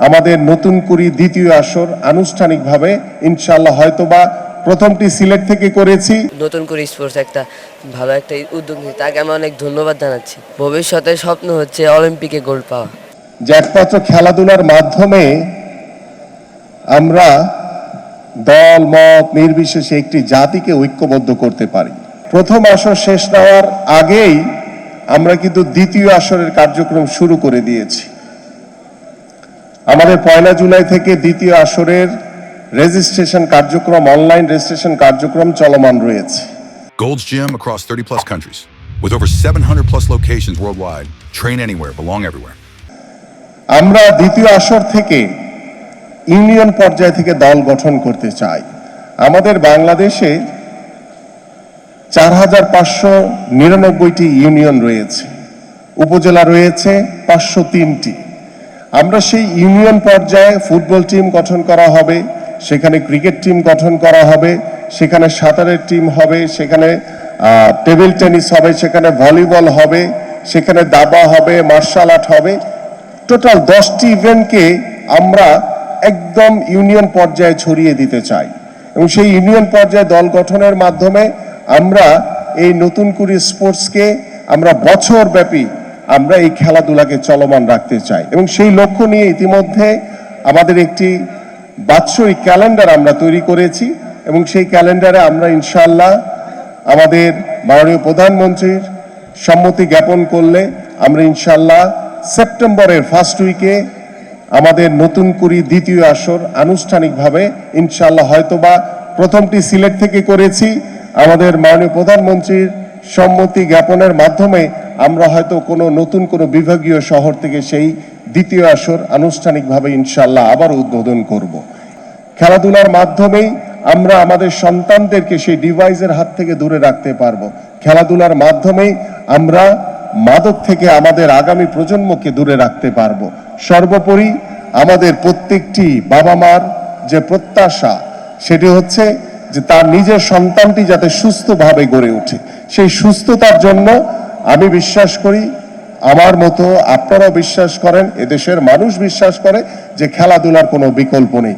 আমাদের নতুন কুড়ি দ্বিতীয় আসর আনুষ্ঠানিকভাবে ইনশাআল্লাহ হয়তোবা প্রথমটি সিলেট থেকে করেছি। নতুন করে স্পোর্টস একটা ভালো একটা উদ্যোগ নিয়েছে, তাকে আমি অনেক ধন্যবাদ জানাচ্ছি। ভবিষ্যতে স্বপ্ন হচ্ছে অলিম্পিকে গোল্ড পাওয়া। যে একমাত্র খেলাধুলার মাধ্যমে আমরা দল মত নির্বিশেষে একটি জাতিকে ঐক্যবদ্ধ করতে পারি। প্রথম আসর শেষ নেওয়ার আগেই আমরা কিন্তু দ্বিতীয় আসরের কার্যক্রম শুরু করে দিয়েছি। আমাদের 1 জুলাই থেকে দ্বিতীয় আসরের রেজিস্ট্রেশন কার্যক্রম, অনলাইন রেজিস্ট্রেশন কার্যক্রম চলমান রয়েছে। Gold's Gym across 30 plus countries with over 700 plus locations worldwide. Train anywhere, belong everywhere. আমরা দ্বিতীয় আসর থেকে ইউনিয়ন পর্যায় থেকে দল গঠন করতে চাই। আমাদের বাংলাদেশে 4599টি ইউনিয়ন রয়েছে, উপজেলা রয়েছে 503টি। আমরা সেই ইউনিয়ন পর্যায়ে ফুটবল টিম গঠন করা হবে, সেখানে ক্রিকেট টিম গঠন করা হবে, সেখানে সাঁতারের টিম হবে, সেখানে টেবিল টেনিস হবে, সেখানে ভলিবল হবে, সেখানে দাবা হবে, মার্শাল আর্ট হবে। টোটাল 10টি ইভেন্টকে আমরা একদম ইউনিয়ন পর্যায়ে ছড়িয়ে দিতে চাই এবং সেই ইউনিয়ন পর্যায়ে দল গঠনের মাধ্যমে আমরা এই নতুন কুড়ি স্পোর্টসকে আমরা বছরব্যাপী আমরা এই খেলাধুলাকে চলমান রাখতে চাই এবং সেই লক্ষ্য নিয়ে ইতিমধ্যে আমাদের একটি বাৎসরিক ক্যালেন্ডার আমরা তৈরি করেছি এবং সেই ক্যালেন্ডারে আমরা ইনশাআল্লাহ আমাদের মাননীয় প্রধানমন্ত্রীর সম্মতি জ্ঞাপন করলে আমরা ইনশাআল্লাহ সেপ্টেম্বরের ফার্স্ট উইকে আমাদের নতুন কুড়ি দ্বিতীয় আসর আনুষ্ঠানিকভাবে ইনশাআল্লাহ হয়তোবা প্রথমটি সিলেট থেকে করেছি। আমাদের মাননীয় প্রধানমন্ত্রীর সম্মতি জ্ঞাপনের মাধ্যমে আমরা হয়তো নতুন কোনো বিভাগীয় শহর থেকে সেই দ্বিতীয় আসর আনুষ্ঠানিকভাবে ইনশাআল্লাহ আবার উদ্বোধন করব। খেলাধুলার মাধ্যমেই আমরা আমাদের সন্তানদেরকে সেই ডিভাইসের হাত থেকে দূরে রাখতে পারবো। খেলাধুলার মাধ্যমেই আমরা মাদক থেকে আমাদের আগামী প্রজন্মকে দূরে রাখতে পারবো। সর্বোপরি আমাদের প্রত্যেকটি বাবা মার যে প্রত্যাশা সেটি হচ্ছে যে তার নিজের সন্তানটি যাতে সুস্থভাবে গড়ে ওঠে। সেই সুস্থতার জন্য আমি বিশ্বাস করি, আমার মতো আপনারাও বিশ্বাস করেন, এদেশের মানুষ বিশ্বাস করে যে খেলাধুলার কোনো বিকল্প নেই।